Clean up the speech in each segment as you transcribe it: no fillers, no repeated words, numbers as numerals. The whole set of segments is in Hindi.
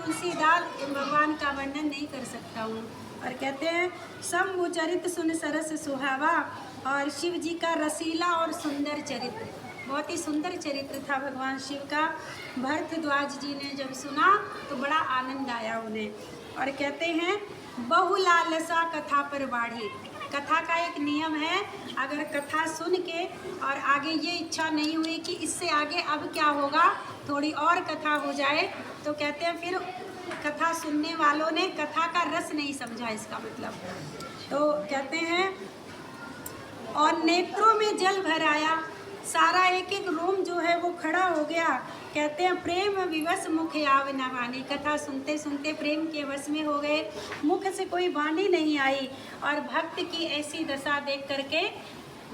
तुलसीदास भगवान का वर्णन नहीं कर सकता हूँ। और कहते हैं शंभु चरित सुन सरस सुहावा, और शिव जी का रसीला और सुंदर चरित्र, बहुत ही सुंदर चरित्र था भगवान शिव का। भरद्वाज जी ने जब सुना तो बड़ा आनंद आया उन्हें। और कहते हैं बहुलालसा कथा पर बाढ़ी, कथा का एक नियम है, अगर कथा सुन के और आगे ये इच्छा नहीं हुई कि इससे आगे अब क्या होगा, थोड़ी और कथा हो जाए, तो कहते हैं फिर कथा सुनने वालों ने कथा का रस नहीं समझा इसका मतलब। तो कहते हैं और नेत्रों में जल भर आया, सारा एक एक रोम जो है वो खड़ा हो गया। कहते हैं प्रेम विवश मुख आव न वाणी, कथा सुनते सुनते प्रेम के वश में हो गए, मुख से कोई वाणी नहीं आई। और भक्त की ऐसी दशा देख करके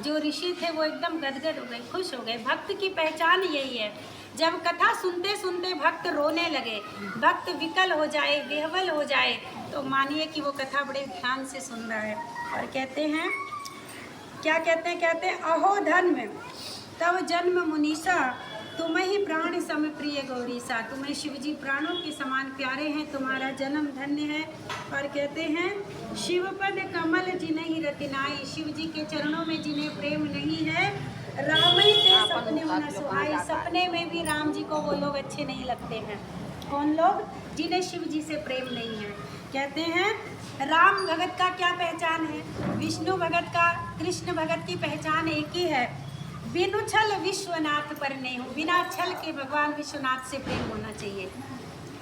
जो ऋषि थे वो एकदम गदगद हो गए, खुश हो गए। भक्त की पहचान यही है, जब कथा सुनते सुनते भक्त रोने लगे, भक्त विकल हो जाए, विह्वल हो जाए, तो मानिए कि वो कथा बड़े ध्यान से सुन रहा है। और कहते हैं क्या कहते हैं, कहते हैं अहो धर्म तब जन्म मुनीषा, तुम्हें ही प्राण सम प्रिय गौरीसा, तुम्हें शिवजी प्राणों के समान प्यारे हैं, तुम्हारा जन्म धन्य है। और कहते हैं शिवपद कमल जिन्हें रतिनाई, शिव जी के चरणों में जिन्हें प्रेम नहीं है, राम ही से सपने न सुहाई, सपने में भी राम जी को वो लोग अच्छे नहीं लगते हैं। कौन लोग? जिन्हें शिव जी से प्रेम नहीं है। कहते हैं राम भगत का क्या पहचान है, विष्णु भगत का, कृष्ण भगत की पहचान एक ही है, बिनु छल विश्वनाथ पर नहीं हो, बिना छल के भगवान विश्वनाथ से प्रेम होना चाहिए,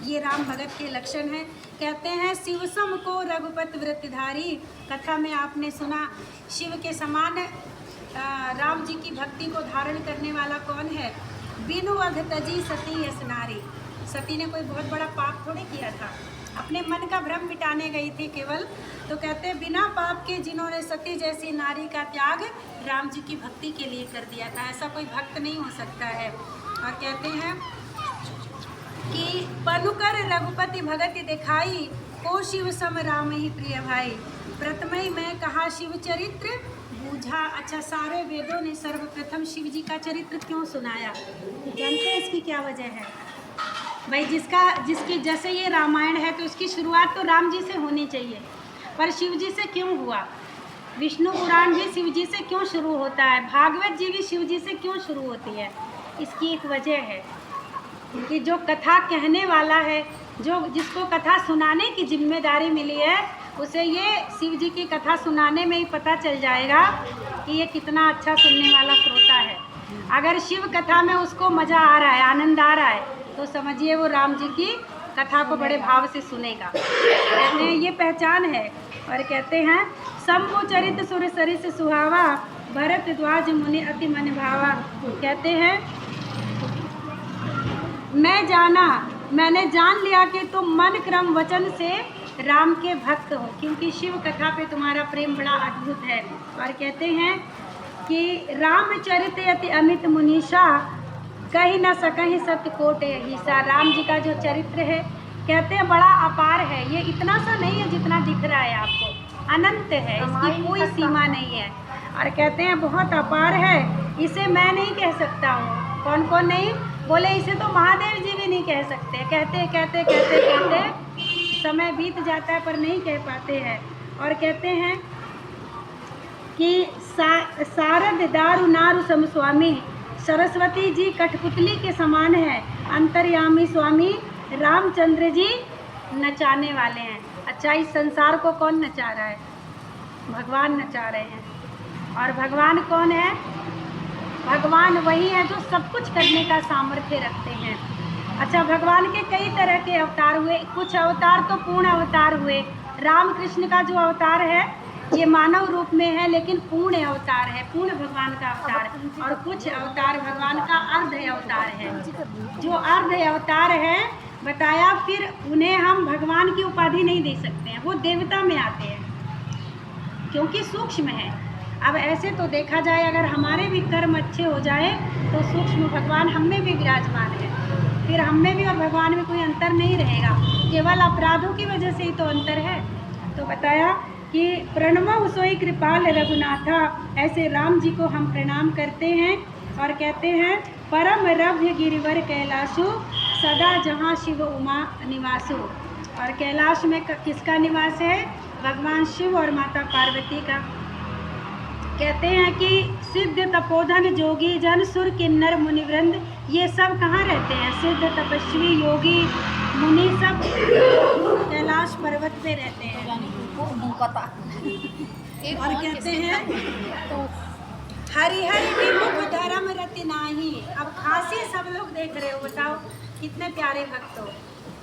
ये राम भगत के लक्षण हैं। कहते हैं शिवसम को रघुपति व्रतधारी, कथा में आपने सुना शिव के समान राम जी की भक्ति को धारण करने वाला कौन है, बिनु अघ तजी सती यस नारी, सती ने कोई बहुत बड़ा पाप थोड़े किया था, अपने मन का भ्रम मिटाने गई थी केवल। तो कहते हैं बिना पाप के जिन्होंने सती जैसी नारी का त्याग राम जी की भक्ति के लिए कर दिया था, ऐसा कोई भक्त नहीं हो सकता है। और कहते हैं कि पनुकर रघुपति भगति दिखाई, को शिव सम राम ही प्रिय भाई, प्रथमई मैं कहा शिव चरित्र बूझा। अच्छा, सारे वेदों ने सर्वप्रथम शिव जी का चरित्र क्यों सुनाया, जानते हैं इसकी क्या वजह है? भाई जिसकी जैसे ये रामायण है तो इसकी शुरुआत तो राम जी से होनी चाहिए, पर शिव जी से क्यों हुआ? विष्णु पुराण भी शिव जी से क्यों शुरू होता है, भागवत जी भी शिव जी से क्यों शुरू होती है? इसकी एक वजह है कि जो कथा कहने वाला है, जो जिसको कथा सुनाने की जिम्मेदारी मिली है, उसे ये शिव जी की कथा सुनाने में ही पता चल जाएगा कि ये कितना अच्छा सुनने वाला श्रोता है। अगर शिव कथा में उसको मज़ा आ रहा है, आनंद आ रहा है, तो समझिए वो राम जी की कथा को बड़े भाव से सुनेगा। कहते हैं ये पहचान है। और कहते हैं शंभु चरित सुर सरिस सुहावा, भरद्वाज मुनि अति मन भावा। कहते हैं मैंने जान लिया कि तुम मन क्रम वचन से राम के भक्त हो, क्योंकि शिव कथा पे तुम्हारा प्रेम बड़ा अद्भुत है। और कहते हैं कि रामचरित अति अमित मुनीषा, कहीं न सकहीं सत्य कोट ईसा। राम जी का जो चरित्र है कहते हैं बड़ा अपार है, ये इतना सा नहीं है जितना दिख रहा है आपको, अनंत है, इसकी कोई सीमा नहीं है। और कहते हैं बहुत अपार है, इसे मैं नहीं कह सकता हूँ। कौन कौन नहीं? बोले इसे तो महादेव जी भी नहीं कह सकते। कहते कहते कहते कहते समय बीत जाता है पर नहीं कह पाते हैं। और कहते हैं कि शारद दारु नारु सम स्वामी, सरस्वती जी कठपुतली के समान है, अंतर्यामी स्वामी रामचंद्र जी नचाने वाले हैं। अच्छा, इस संसार को कौन नचा रहा है? भगवान नचा रहे हैं। और भगवान कौन है? भगवान वही है जो सब कुछ करने का सामर्थ्य रखते हैं। अच्छा, भगवान के कई तरह के अवतार हुए, कुछ अवतार तो पूर्ण अवतार हुए। राम कृष्ण का जो अवतार है ये मानव रूप में है, लेकिन पूर्ण अवतार है, पूर्ण भगवान का अवतार। और कुछ अवतार भगवान का अर्ध अवतार है। जो अर्ध अवतार है बताया, फिर उन्हें हम भगवान की उपाधि नहीं दे सकते हैं, वो देवता में आते हैं क्योंकि सूक्ष्म है। अब ऐसे तो देखा जाए, अगर हमारे भी कर्म अच्छे हो जाए तो सूक्ष्म भगवान हम में भी विराजमान है, फिर हम में भी और भगवान में कोई अंतर नहीं रहेगा, केवल अपराधों की वजह से ही तो अंतर है। तो बताया कि प्रणव सोई कृपाल रघुनाथा, ऐसे राम जी को हम प्रणाम करते हैं। और कहते हैं परम रभ्य गिरिवर कैलाशु, सदा जहाँ शिव उमा निवासो। और कैलाश में किसका निवास है? भगवान शिव और माता पार्वती का। कहते हैं कि सिद्ध तपोधन जोगी जन सुर किन्नर मुनिवृंद, ये सब कहाँ रहते हैं? सिद्ध तपस्वी योगी मुनि सब कैलाश पर्वत पे रहते हैं। और कहते हैं हरिहर विमुख धर्म रति नाही। अब खांसी सब लोग देख रहे हो, बताओ कितने प्यारे भक्त हो।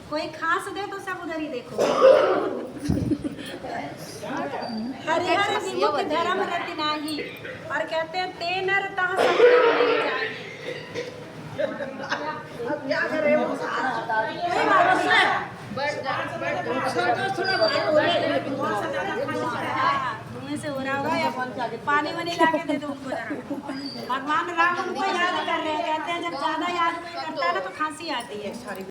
कोई खांस दे तो सब उधर ही देखो। हरिहर विमुख धर्म रति नाही। और कहते हैं तेनर तहाँ सब नहीं चाहिए। धुएं से हो रहा होगा या पानी वानी लाके दे दो उनको जरा। भगवान राम उनको याद कर रहे हैं। कहते हैं जब ज्यादा याद करता है ना तो खांसी आती है।